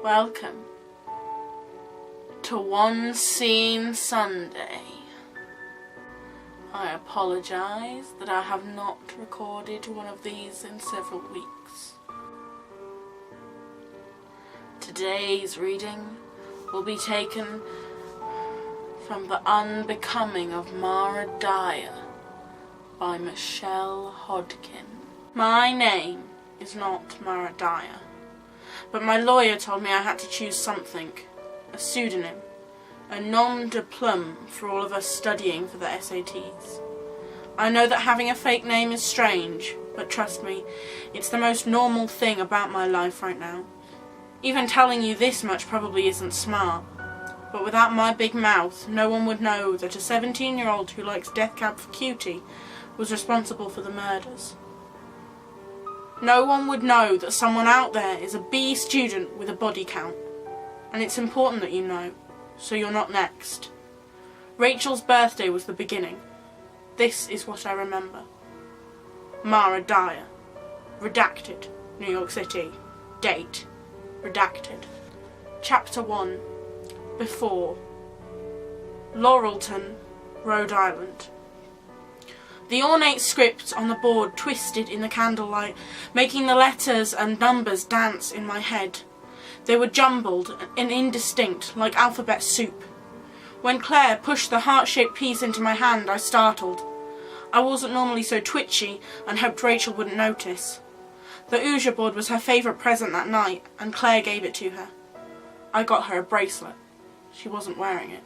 Welcome to One Scene Sunday. I apologise that I have not recorded one of these in several weeks. Today's reading will be taken from The Unbecoming of Mara Dyer by Michelle Hodkin. My name is not Mara Dyer, but my lawyer told me I had to choose something, a pseudonym, a nom de plume for all of us studying for the SATs. I know that having a fake name is strange, but trust me, it's the most normal thing about my life right now. Even telling you this much probably isn't smart, but without my big mouth, no one would know that a 17-year-old who likes Death Cab for Cutie was responsible for the murders. No one would know that someone out there is a B student with a body count, and it's important that you know, so you're not next. Rachel's birthday was the beginning. This is what I remember. Mara Dyer. Redacted. New York City. Date. Redacted. Chapter 1. Before. Laurelton, Rhode Island. The ornate script on the board twisted in the candlelight, making the letters and numbers dance in my head. They were jumbled and indistinct, like alphabet soup. When Claire pushed the heart-shaped piece into my hand, I startled. I wasn't normally so twitchy and hoped Rachel wouldn't notice. The Ouija board was her favourite present that night, and Claire gave it to her. I got her a bracelet. She wasn't wearing it.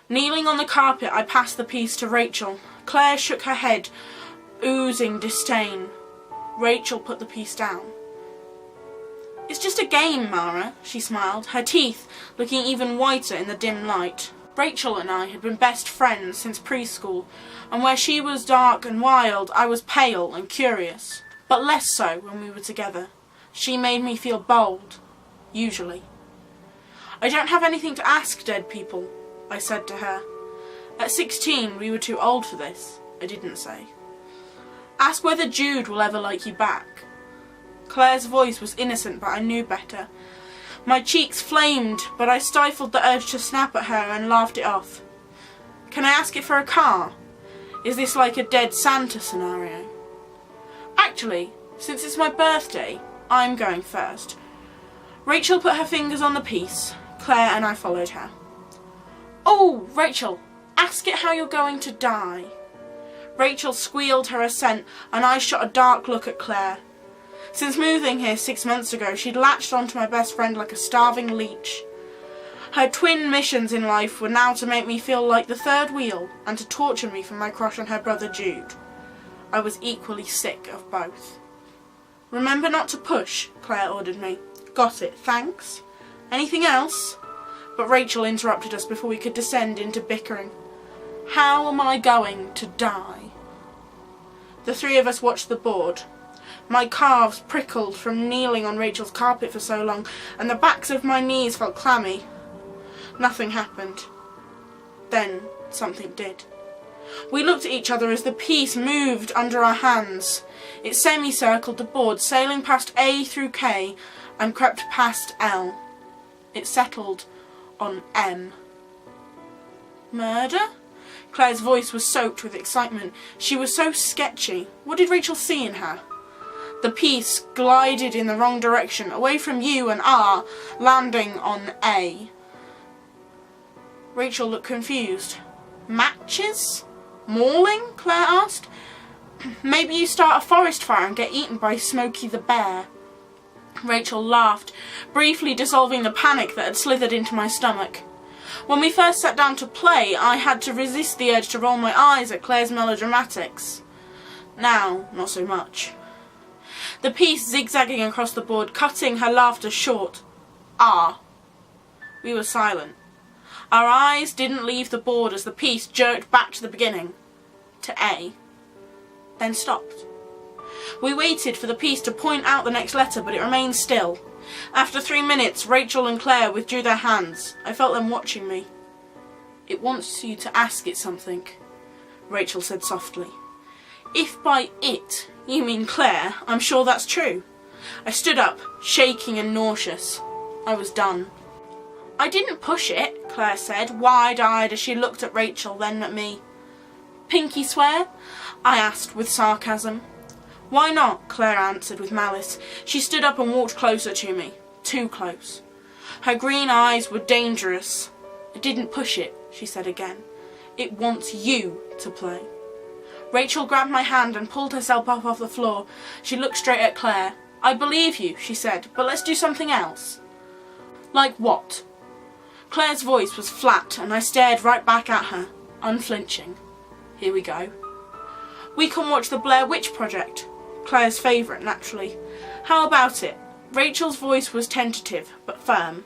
Kneeling on the carpet, I passed the piece to Rachel. Claire shook her head, oozing disdain. Rachel put the piece down. "It's just a game, Mara," she smiled, her teeth looking even whiter in the dim light. Rachel and I had been best friends since preschool, and where she was dark and wild, I was pale and curious. But less so when we were together. She made me feel bold, usually. "I don't have anything to ask dead people," I said to her. At 16, we were too old for this, I didn't say. "Ask whether Jude will ever like you back." Claire's voice was innocent, but I knew better. My cheeks flamed, but I stifled the urge to snap at her and laughed it off. "Can I ask it for a car? Is this like a dead Santa scenario?" "Actually, since it's my birthday, I'm going first." Rachel put her fingers on the piece. Claire and I followed her. "Oh, Rachel, ask it how you're going to die." Rachel squealed her assent, and I shot a dark look at Claire. Since moving here 6 months ago, she'd latched onto my best friend like a starving leech. Her twin missions in life were now to make me feel like the third wheel, and to torture me for my crush on her brother Jude. I was equally sick of both. "Remember not to push," Claire ordered me. "Got it, thanks. Anything else?" But Rachel interrupted us before we could descend into bickering. "How am I going to die?" The three of us watched the board. My calves prickled from kneeling on Rachel's carpet for so long, and the backs of my knees felt clammy. Nothing happened. Then something did. We looked at each other as the piece moved under our hands. It semicircled the board, sailing past A through K, and crept past L. It settled on M. "Murder?" Claire's voice was soaked with excitement. She was so sketchy. What did Rachel see in her? The piece glided in the wrong direction, away from U and R, landing on A. Rachel looked confused. "Matches? Mauling?" Claire asked. "Maybe you start a forest fire and get eaten by Smokey the Bear." Rachel laughed, briefly dissolving the panic that had slithered into my stomach. When we first sat down to play, I had to resist the urge to roll my eyes at Claire's melodramatics. Now, not so much. The piece zigzagging across the board, cutting her laughter short. "Ah." We were silent. Our eyes didn't leave the board as the piece jerked back to the beginning, to A, then stopped. We waited for the piece to point out the next letter, but it remained still. After 3 minutes, Rachel and Claire withdrew their hands. I felt them watching me. "It wants you to ask it something," Rachel said softly. "If by it you mean Claire, I'm sure that's true. I stood up, shaking and nauseous. I was done. "I didn't push it," Claire said, wide-eyed as she looked at Rachel, then at me. "Pinky swear?" I asked with sarcasm. "Why not?" Claire answered with malice. She stood up and walked closer to me. Too close. Her green eyes were dangerous. "I didn't push it," she said again. "It wants you to play." Rachel grabbed my hand and pulled herself up off the floor. She looked straight at Claire. "I believe you," she said, "but let's do something else." "Like what?" Claire's voice was flat and I stared right back at her, unflinching. "Here we go. We can watch the Blair Witch Project." Claire's favourite, naturally. "How about it?" Rachel's voice was tentative, but firm.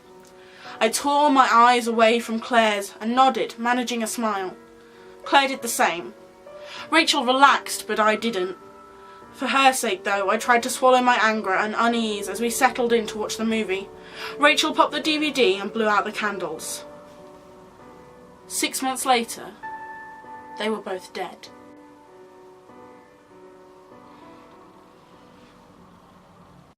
I tore my eyes away from Claire's and nodded, managing a smile. Claire did the same. Rachel relaxed, but I didn't. For her sake, though, I tried to swallow my anger and unease as we settled in to watch the movie. Rachel popped the DVD and blew out the candles. 6 months later, they were both dead.